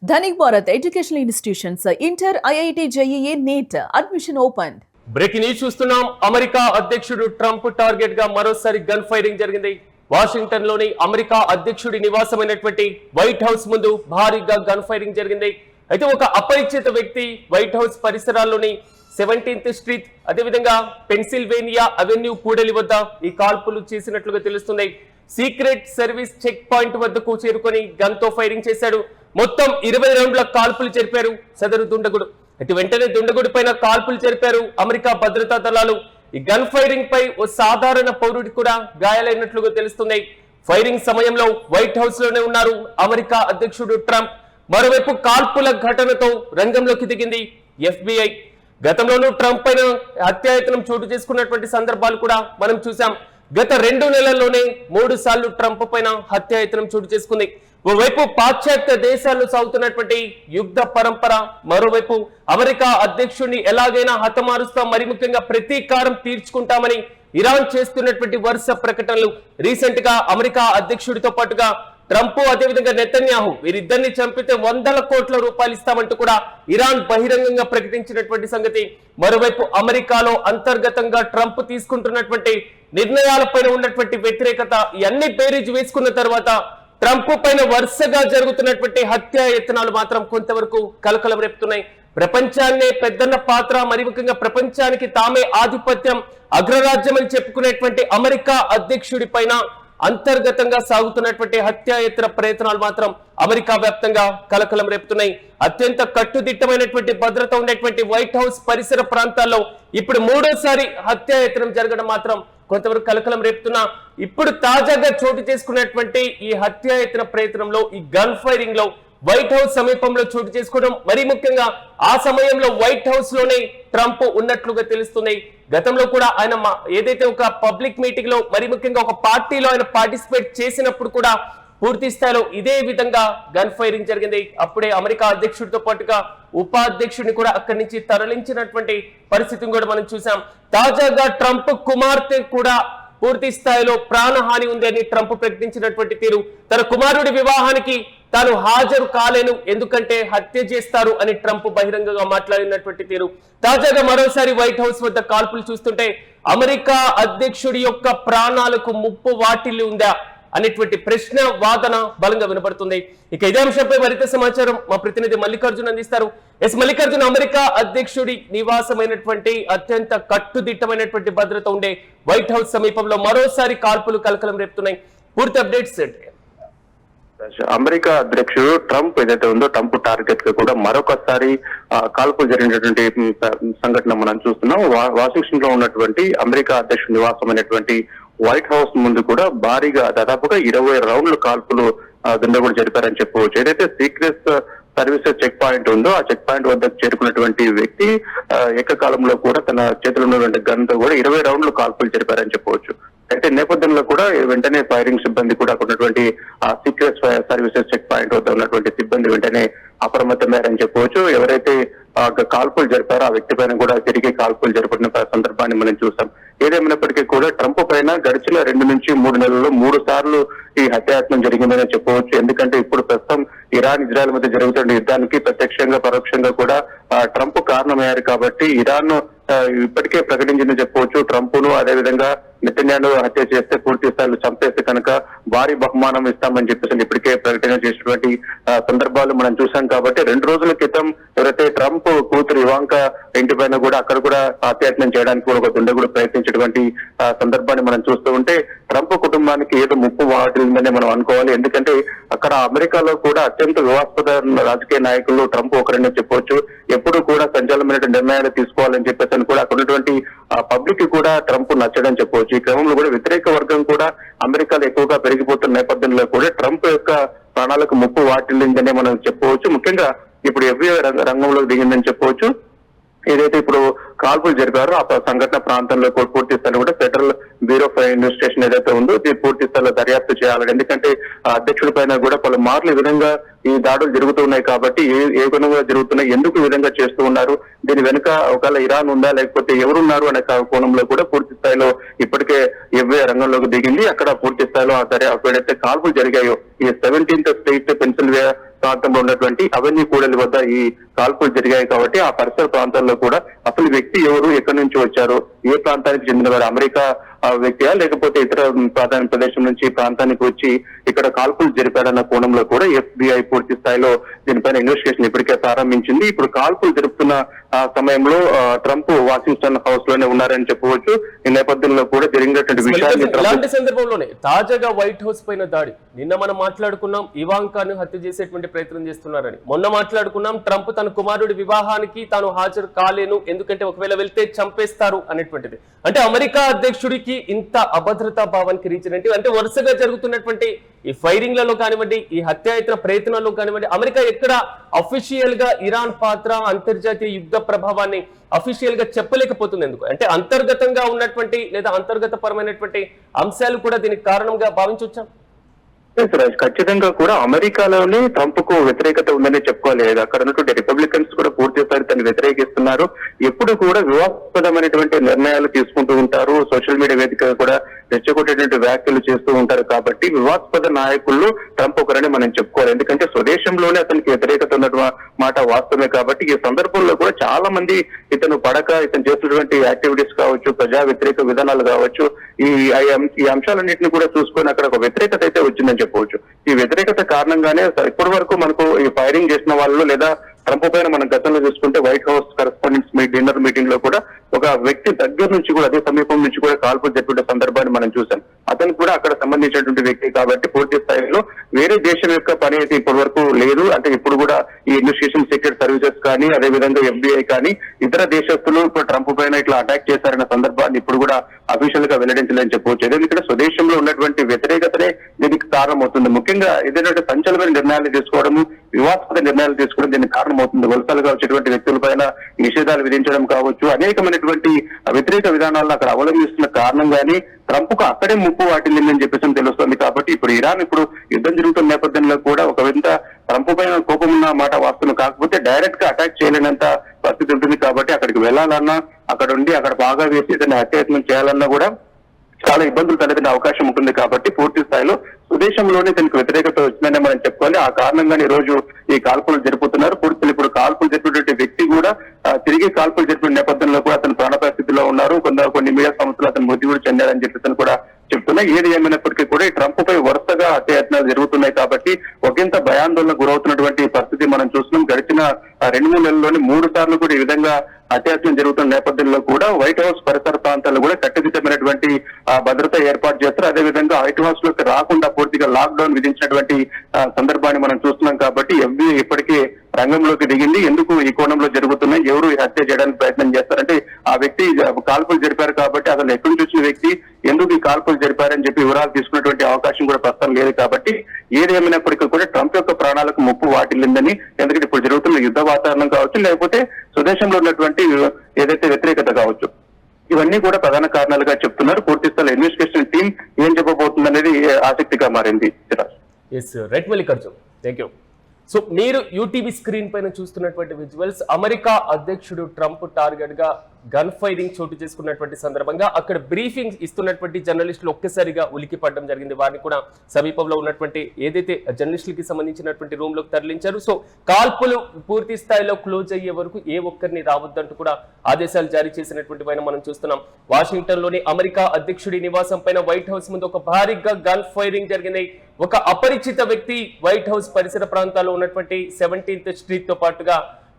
Dhanik Bharat Educational Institutions, Inter, IIT, JEE, NEET, admission opened. Breaking news చూస్తున్నాం. America అధ్యక్షుడు Trump target గా మరోసారి gun firing జరిగింది. Washington లోని అమెరికా అధ్యక్షుడి నివాసమైనటువంటి వైట్ హౌస్ ముందు భారీగా గన్ ఫైరింగ్ జరిగింది. అయితే ఒక అపరిచిత వ్యక్తి వైట్ హౌస్ పరిసరాల్లోని 17th స్ట్రీట్ అదేవిధంగా పెన్సిల్వేనియా అవెన్యూ కూడలి వద్ద ఈ కాల్పులు చేసినట్లుగా తెలుస్తుంది. సీక్రెట్ సర్వీస్ చెక్ పాయింట్ వద్దకు చేరుకొని గన్ తో ఫైరింగ్ చేశాడు. మొత్తం 20 రౌండ్ల కాల్పులు జరిపారు సదరు దుండగుడు. అయితే వెంటనే దుండగుడి పైన కాల్పులు జరిపారు అమెరికా భద్రతా దళాలు. ఈ గన్ ఫైరింగ్ పై ఓ సాధారణ పౌరుడి కూడా గాయాలైనట్లుగా తెలుస్తుంది. ఫైరింగ్ సమయంలో వైట్ హౌస్ లోనే ఉన్నారు అమెరికా అధ్యక్షుడు ట్రంప్. మరోవైపు కాల్పుల ఘటనతో రంగంలోకి దిగింది FBI. గతంలోనూ ట్రంప్ పైన హత్యాయత్నం చోటు చేసుకున్నటువంటి సందర్భాలు కూడా మనం చూసాం. గత 2 నెలల్లోనే 3 సార్లు ట్రంప్ పైన హత్యాయత్నం చోటు చేసుకుంది. ఓవైపు పాశ్చాత్య దేశాల్లో సాగుతున్నటువంటి యుద్ధ పరంపర, మరోవైపు అమెరికా అధ్యక్షుడిని ఎలాగైనా హతమారుస్తాం, మరి ముఖ్యంగా ప్రతీకారం తీర్చుకుంటామని ఇరాన్ చేస్తున్నటువంటి వరుస ప్రకటనలు. రీసెంట్ గా అమెరికా అధ్యక్షుడితో పాటుగా ట్రంప్ అదేవిధంగా నెతన్యాహు వీరిద్దరిని చంపితే 100 కోట్ల రూపాయలు ఇస్తామంటూ కూడా ఇరాన్ బహిరంగంగా ప్రకటించినటువంటి సంగతి. మరోవైపు అమెరికాలో అంతర్గతంగా ట్రంప్ తీసుకుంటున్నటువంటి నిర్ణయాలపైన ఉన్నటువంటి వ్యతిరేకత ఇవన్నీ బేరీజు వేసుకున్న తర్వాత ట్రంప్ పైన వరుసగా జరుగుతున్నటువంటి హత్యా యత్నాలు మాత్రం కొంతవరకు కలకలం రేపుతున్నాయి. ప్రపంచాన్నే పెద్దన్న పాత్ర, మరి ముఖ్యంగా ప్రపంచానికి తామే ఆధిపత్యం, అగ్రరాజ్యం అని చెప్పుకునేటువంటి అమెరికా అధ్యక్షుడి పైన అంతర్గతంగా సాగుతున్నటువంటి హత్యాయత్న ప్రయత్నాలు మాత్రం అమెరికా వ్యాప్తంగా కలకలం రేపుతున్నాయి. అత్యంత కట్టుదిట్టమైనటువంటి భద్రత ఉండేటువంటి వైట్ హౌస్ పరిసర ప్రాంతాల్లో ఇప్పుడు 3వసారి హత్యాయత్నం జరగడం మాత్రం కొంతవరకు కలకలం రేపుతున్నా. ఇప్పుడు తాజాగా చోటు చేసుకున్నటువంటి ఈ హత్యాయత్న ప్రయత్నంలో, ఈ గన్ ఫైరింగ్ లో వైట్ హౌస్ సమీపంలో చోటు చేసుకోవడం, మరి ముఖ్యంగా ఆ సమయంలో వైట్ హౌస్ లోనే ట్రంప్ ఉన్నట్లుగా తెలుస్తుంది. గతంలో కూడా ఆయన ఏదైతే ఒక పబ్లిక్ మీటింగ్ లో, మరి ముఖ్యంగా ఒక పార్టీలో ఆయన పార్టిసిపేట్ చేసినప్పుడు కూడా పూర్తి స్థాయిలో ఇదే విధంగా గన్ ఫైరింగ్ జరిగింది. అప్పుడే అమెరికా అధ్యక్షుడితో పాటుగా ఉపాధ్యక్షుడిని కూడా అక్కడి నుంచి తరలించినటువంటి పరిస్థితిని కూడా మనం చూసాం. తాజాగా ట్రంప్ కుమార్తె కూడా పూర్తి స్థాయిలో ప్రాణహాని ఉంది అని ట్రంప్ ప్రకటించినటువంటి తీరు. తన కుమారుడి వివాహానికి తాను హాజరు కాలేను, ఎందుకంటే హత్య చేస్తారు అని ట్రంప్ బహిరంగంగా మాట్లాడినటువంటి తీరు. తాజాగా మరోసారి వైట్ హౌస్ వద్ద కాల్పులు చూస్తుంటే అమెరికా అధ్యక్షుడి యొక్క ప్రాణాలకు ముప్పు వాటిల్లి ఉందా అనేటువంటి ప్రశ్న, వాదన బలంగా వినపడుతుంది. ఇక ఇదే అంశంపై మరింత సమాచారం మా ప్రతినిధి మల్లికార్జున్ అందిస్తారు. మల్లికార్జున్, అమెరికా అధ్యక్షుడి నివాసమైనటువంటి అత్యంత కట్టుదిట్టమైనటువంటి భద్రత ఉండే వైట్ హౌస్ సమీపంలో మరోసారి కాల్పులు కలకలం రేపుతున్నాయి. పూర్తి అప్డేట్స్ ఏంటి? అమెరికా అధ్యక్షుడు ట్రంప్ ఏదైతే ఉందో ట్రంప్ టార్గెట్ గా కూడా మరొకసారి కాల్పులు జరిగినటువంటి సంఘటన మనం చూస్తున్నాం. వాషింగ్టన్ లో ఉన్నటువంటి అమెరికా అధ్యక్షుడు నివాసమైనటువంటి వైట్ హౌస్ ముందు కూడా భారీగా దాదాపుగా 20 రౌండ్ల కాల్పులు దుండగుడు జరిపారని చెప్పవచ్చు. ఏదైతే సీక్రెట్ సర్వీసెస్ చెక్ పాయింట్ ఉందో ఆ చెక్ పాయింట్ వద్దకు చేరుకున్నటువంటి వ్యక్తి ఏకకాలంలో కూడా తన చేతిలో ఉన్నటువంటి గన్ తో కూడా 20 రౌండ్లు కాల్పులు జరిపారని చెప్పవచ్చు. అయితే నేపథ్యంలో కూడా వెంటనే ఫైరింగ్ సిబ్బంది కూడా ఉన్నటువంటి ఆ సీక్రెట్ సర్వీసెస్ చెక్ పాయింట్ వద్ద ఉన్నటువంటి సిబ్బంది వెంటనే అప్రమత్తమయ్యారని చెప్పవచ్చు. ఎవరైతే కాల్పులు జరిపారో ఆ వ్యక్తి పైన కూడా తిరిగి కాల్పులు జరపడిన సందర్భాన్ని మనం చూసాం. ఏదేమైనప్పటికీ కూడా ట్రంప్ పైన గడిచిన 2 నుంచి 3 నెలల్లో 3 సార్లు ఈ హత్యాయత్నం జరిగిందని చెప్పవచ్చు. ఎందుకంటే ఇప్పుడు ప్రస్తుతం ఇరాన్ ఇజ్రాయెల్ మధ్య జరుగుతున్న యుద్ధానికి ప్రత్యక్షంగా పరోక్షంగా కూడా ట్రంప్ కారణమయ్యారు. కాబట్టి ఇరాన్ ఇప్పటికే ప్రకటించిందని చెప్పవచ్చు. ట్రంప్ ను అదేవిధంగా నెతన్యాహు హత్య చేస్తే, పూర్తి స్థాయిలో చంపేస్తే కనుక భారీ బహుమానం ఇస్తామని చెప్పేసి ఇప్పటికే ప్రకటన చేసినటువంటి సందర్భాలు మనం చూసాం. కాబట్టి 2 రోజుల క్రితం ఎవరైతే ట్రంప్ కూతురు ఇవాంకా ఇంటి పైన కూడా అక్కడ కూడా హత్యాయత్నం చేయడానికి కూడా ఒక దుండగుడు ప్రయత్నించినటువంటి సందర్భాన్ని మనం చూస్తూ ఉంటే ట్రంప్ కుటుంబానికి ఏదో ముప్పు వాటిల్లిందని మనం అనుకోవాలి. ఎందుకంటే అక్కడ అమెరికాలో కూడా అత్యంత వివాదాస్పద రాజకీయ నాయకులు ట్రంప్ ఒకరనే చెప్పవచ్చు. ఎప్పుడు కూడా సంచలనమైన నిర్ణయాలు తీసుకోవాలని చెప్పేసి కూడా అక్కడ ఉన్నటువంటి పబ్లిక్ కూడా ట్రంప్ నచ్చడం చెప్పవచ్చు. ఈ క్రమంలో కూడా వ్యతిరేక వర్గం కూడా అమెరికాలో ఎక్కువగా పెరిగిపోతున్న నేపథ్యంలో కూడా ట్రంప్ యొక్క ప్రాణాలకు ముప్పు వాటిల్లిందనే మనం చెప్పవచ్చు. ముఖ్యంగా ఇప్పుడు FBI రంగంలోకి దిగిందని చెప్పవచ్చు. ఏదైతే ఇప్పుడు కాల్పులు జరిపారో ఆ సంఘటన ప్రాంతంలో పూర్తి స్థాయిలో కూడా ఫెడరల్ బ్యూరో ఆఫ్ ఇన్వెస్టిగేషన్ ఏదైతే ఉందో ఇది పూర్తి స్థాయిలో దర్యాప్తు చేయాలి. ఎందుకంటే అధ్యక్షుడి పైన కూడా పలుమార్లు ఈ విధంగా ఈ దాడులు జరుగుతున్నాయి. కాబట్టి ఏ విధంగా జరుగుతున్నాయి, ఎందుకు ఈ విధంగా చేస్తూ ఉన్నారు, దీని వెనుక ఒకవేళ ఇరాన్ ఉందా లేకపోతే ఎవరున్నారు అనే కోణంలో కూడా పూర్తి స్థాయిలో ఇప్పటికే FBI రంగంలోకి దిగింది. అక్కడ పూర్తి స్థాయిలో ఏదైతే కాల్పులు జరిగాయో ఈ 17th స్ట్రీట్ ప్రాంతంలో ఉన్నటువంటి అవెన్యూ కూడలి వద్ద ఈ కాల్పులు జరిగాయి కాబట్టి ఆ పరిసర ప్రాంతాల్లో కూడా అసలు వ్యక్తి ఎవరు, ఎక్కడి నుంచి వచ్చారు, ఏ ప్రాంతానికి చెందినవారు, అమెరికా వ్యక్తియా లేకపోతే ఇతర ప్రాంతానికి ప్రదేశం నుంచి ప్రాంతానికి వచ్చి ఇక్కడ కాల్పులు జరిపాడన్న కోణంలో కూడా FBI పూర్తి స్థాయిలో దీనిపైన ఇన్వెస్టిగేషన్ ఇప్పటికే ప్రారంభించింది. ఇప్పుడు కాల్పులు జరుపుతున్న సమయంలో ట్రంప్ వాషింగ్టన్ హౌస్ లోనే ఉన్నారని చెప్పవచ్చు. ఈ నేపథ్యంలో కూడా జరిగినటువంటి విషయాన్ని ఇలాంటి సందర్భంలోనే తాజాగా వైట్ హౌస్ పైన దాడి, నిన్న మనం మాట్లాడుకున్నాం ఇవాంకాను హత్య చేసేటువంటి ప్రయత్నం చేస్తున్నారని, మొన్న మాట్లాడుకున్నాం ట్రంప్ తన కుమారుడి వివాహానికి తాను హాజరు కాలేను ఎందుకంటే ఒకవేళ వెళ్తే చంపేస్తారు అనేటువంటిది. అంటే అమెరికా అధ్యక్షుడికి ఇంత అభద్రతా భావానికి రీచ్ అంటే వరుసగా జరుగుతున్నటువంటి ఈ ఫైరింగ్లలో కానివ్వండి, ఈ హత్యాయత్న ప్రయత్నాల్లో కానివ్వండి, అమెరికా ఎక్కడ అఫీషియల్ గా ఇరాన్ పాత్ర, అంతర్జాతీయ యుద్ధ ప్రభావాన్ని అఫీషియల్ గా చెప్పలేకపోతుంది. ఎందుకు అంటే అంతర్గతంగా ఉన్నటువంటి లేదా అంతర్గత పరమైనటువంటి అంశాలు కూడా దీనికి కారణంగా భావించవచ్చా? ఖచ్చితంగా కూడా అమెరికాలోనే ట్రంప్ కు వ్యతిరేకత ఉందని చెప్పుకోవాలి. అక్కడ ఉన్నటువంటి రిపబ్లికన్స్ కూడా పూర్తి స్థాయి తను వ్యతిరేకిస్తున్నారు. ఎప్పుడు కూడా వివాదాస్పదమైనటువంటి నిర్ణయాలు తీసుకుంటూ ఉంటారు. సోషల్ మీడియా వేదికగా కూడా రెచ్చగొట్టేటువంటి వ్యాఖ్యలు చేస్తూ ఉంటారు. కాబట్టి వివాదాస్పద నాయకుల్లో ట్రంప్ ఒకరని మనం చెప్పుకోవాలి. ఎందుకంటే స్వదేశంలోనే అతనికి వ్యతిరేకత ఉన్న మాట వాస్తవమే. కాబట్టి ఈ సందర్భంలో కూడా చాలా మంది ఇతను చేస్తున్నటువంటి యాక్టివిటీస్ కావచ్చు, ప్రజా వ్యతిరేక విధానాలు కావచ్చు, ఈ అంశాలన్నింటినీ కూడా చూసుకొని అక్కడ ఒక వ్యతిరేకత అయితే వచ్చిందని చెప్పవచ్చు. ఈ వ్యతిరేకత కారణంగానే ఇప్పటి వరకు మనకు ఈ ఫైరింగ్ చేసిన వాళ్ళు లేదా ట్రంప్ పైన మనం గతంలో చూసుకుంటే white house correspondents dinner meeting లో కూడా ఒక వ్యక్తి దగ్గర నుంచి కూడా అదే సమీపం నుంచి కూడా కాల్పులు జరిపే సందర్భాన్ని మనం చూసాం. అతను కూడా అక్కడ సంబంధించినటువంటి వ్యక్తి కాబట్టి పూర్తి స్థాయిలో వేరే దేశం యొక్క పని అయితే ఇప్పటి వరకు లేదు. అంటే ఇప్పుడు కూడా ఈ ఇన్వెస్టిగేషన్ సీక్రెట్ సర్వీసెస్ కానీ అదేవిధంగా FBI కానీ ఇతర దేశస్తులు ఇప్పుడు ట్రంప్ పైన ఇట్లా అటాక్ చేశారన్న సందర్భాన్ని ఇప్పుడు కూడా అఫీషియల్ గా వెల్లడించలేని చెప్పవచ్చు. ఎందుకంటే స్వదేశంలో ఉన్నటువంటి వ్యతిరేకతనే దీనికి కారణమవుతుంది. ముఖ్యంగా ఏదైతే సంచలనమైన నిర్ణయాలు తీసుకోవడము, వివాదాస్పద నిర్ణయాలు తీసుకోవడం దీనికి కారణమవుతుంది. వలసలుగా వచ్చేటువంటి వ్యక్తుల పైన నిషేధాలు విధించడం కావచ్చు, అనేకమైనటువంటి వ్యతిరేక విధానాలను అక్కడ అవలంబిస్తున్న కారణంగానే ట్రంప్ కు అక్కడే ముప్పు వాటిల్లిందని చెప్పేసి తెలుస్తుంది. కాబట్టి ఇప్పుడు ఇరాన్ ఇప్పుడు యుద్ధం జరుగుతున్న నేపథ్యంలో కూడా ఒక విధంగా ట్రంప్ పైన కోపం ఉన్న మాట వాస్తవం, కాకపోతే డైరెక్ట్ గా అటాక్ చేయలేనంత పరిస్థితి ఉంటుంది. కాబట్టి అక్కడికి వెళ్లాలన్నా, అక్కడ ఉండి అక్కడ బాగా వేసి దాన్ని హత్యాయత్నం చేయాలన్నా కూడా చాలా ఇబ్బందులు తలెత్తే అవకాశం ఉంటుంది. కాబట్టి పూర్తి స్థాయిలో స్వదేశంలోనే దీనికి వ్యతిరేకత వచ్చిందని మనం చెప్పుకోవాలి. ఆ కారణంగానే ఈ రోజు ఈ కాల్పులు జరుపుతున్నారు. ఇప్పుడు కాల్పులు జరిపినటువంటి వ్యక్తి కూడా తిరిగి కాల్పులు జరిపిన నేపథ్యంలో కూడా అతను ప్రాణాపాయ స్థితిలో ఉన్నారు. కొన్ని మీడియా సంస్థలు అతను మృతి కూడా చెందారని చెప్పి కూడా చెప్తున్నాయి. ఏది ఏమైనప్పటికీ కూడా ఈ ట్రంప్ పై వరుసగా హత్యాయత్నాలు జరుగుతున్నాయి. కాబట్టి ఒకంత భయాందోళన గురవుతున్నటువంటి పరిస్థితి మనం చూస్తున్నాం. గడిచిన 2-3 నెలల్లోనే 3 సార్లు కూడా ఈ విధంగా అత్యాచారం జరుగుతున్న నేపథ్యంలో కూడా వైట్ హౌస్ పరిసర ప్రాంతాల్లో కూడా కట్టుదిట్టమైనటువంటి భద్రత ఏర్పాటు చేస్తారు. అదేవిధంగా వైట్ హౌస్ లోకి రాకుండా పూర్తిగా లాక్ డౌన్ విధించినటువంటి సందర్భాన్ని మనం చూస్తున్నాం. కాబట్టి FBI ఇప్పటికే రంగంలోకి దిగింది. ఎందుకు ఈ కోణంలో జరుగుతున్నాయి, ఎవరు హత్య చేయడానికి ప్రయత్నం చేస్తారంటే ఆ వ్యక్తి కాల్పులు జరిపారు కాబట్టి అతను ఎక్కడి నుంచి వచ్చిన వ్యక్తి, ఎందుకు ఈ కాల్పులు జరిపారని చెప్పి వివరాలు తీసుకున్నటువంటి అవకాశం కూడా ప్రస్తుతం లేదు. కాబట్టి ఏది ఏమైనప్పటికీ కూడా ట్రంప్ యొక్క ప్రాణాలకు ముప్పు వాటిల్లిందని, ఎందుకంటే ఇప్పుడు జరుగుతున్న యుద్ధ వాతావరణం కావచ్చు, లేకపోతే స్వదేశంలో ఉన్నటువంటి ఏదైతే వ్యతిరేకత కావచ్చు, ఇవన్నీ కూడా ప్రధాన కారణాలుగా చెప్తున్నారు. పూర్తి స్థాయి ఇన్వెస్టిగేషన్ టీం ఏం చెప్పబోతుందనేది ఆసక్తిగా మారింది. Right Mallikarjun, thank you. So మీరు యూటీవీ స్క్రీన్ పైన చూస్తున్నటువంటి విజువల్స్, అమెరికా అధ్యక్షుడు ట్రంప్ టార్గెట్ గా గన్ ఫైరింగ్ చోటు చేసుకున్నటువంటి సందర్భంగా అక్కడ బ్రీఫింగ్ ఇస్తున్నటువంటి జర్నలిస్టులు ఒక్కసారిగా ఉలికి పడడం జరిగింది. వారిని కూడా సమీపంలో ఉన్నటువంటి ఏదైతే జర్నలిస్టులకి సంబంధించినటువంటి రూమ్ లోకి తరలించారు. సో కాల్పులు పూర్తి స్థాయిలో క్లోజ్ అయ్యే వరకు ఏ ఒక్కరిని రావద్దంటూ కూడా ఆదేశాలు జారీ చేసినటువంటి పైన మనం చూస్తున్నాం. వాషింగ్టన్ లోని అమెరికా అధ్యక్షుడి నివాసం పైన వైట్ హౌస్ ముందు ఒక భారీగా గన్ ఫైరింగ్ జరిగింది. ఒక అపరిచిత వ్యక్తి వైట్ హౌస్ పరిసర ప్రాంతాల్లో ఉన్నటువంటి 17th స్ట్రీట్ తో పాటుగా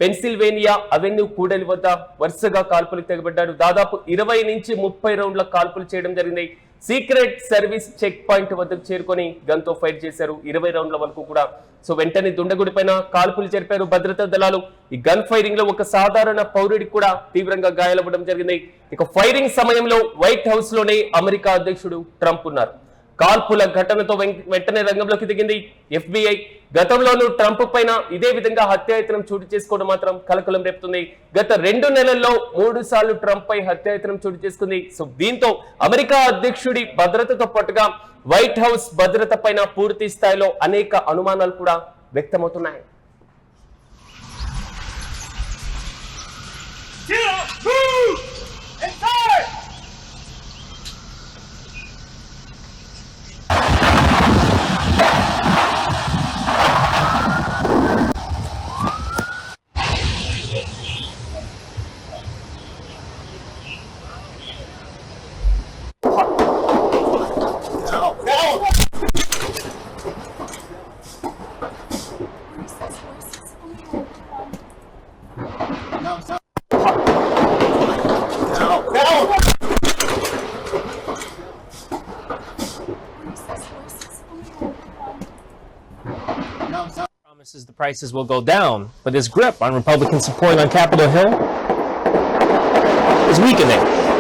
పెన్సిల్వేనియా అవెన్యూ కూడలి వద్ద వరుసగా కాల్పులకు తెగబడ్డాడు. దాదాపు 20 నుంచి 30 రౌండ్ల కాల్పులు చేయడం జరిగింది. సీక్రెట్ సర్వీస్ చెక్ పాయింట్ వద్దకు చేరుకొని గన్ తో ఫైర్ చేశారు 20 రౌండ్ల వరకు కూడా. సో వెంటనే దుండగుడి పైన కాల్పులు జరిపారు భద్రతా దళాలు. ఈ గన్ ఫైరింగ్ లో ఒక సాధారణ పౌరుడికి కూడా తీవ్రంగా గాయాలవ్వడం జరిగింది. ఇక ఫైరింగ్ సమయంలో వైట్ హౌస్ లోనే అమెరికా అధ్యక్షుడు ట్రంప్ ఉన్నారు. కాల్పుల ఘటనతో వెంటనే రంగంలోకి దిగింది FBI. గతంలోనూ ట్రంప్ పైన ఇదే విధంగా హత్యాయత్నం చోటు చేసుకోవడం మాత్రం కలకలం రేపుతుంది. గత 2 నెలల్లో 3 సార్లు ట్రంప్ పై హత్యాయత్నం చోటు చేసుకుంది. సో దీంతో అమెరికా అధ్యక్షుడి భద్రతతో పాటుగా వైట్ హౌస్ భద్రత పైన పూర్తి స్థాయిలో అనేక అనుమానాలు కూడా వ్యక్తమవుతున్నాయి. promises the prices will go down, but his grip on Republican support on Capitol Hill is weakening.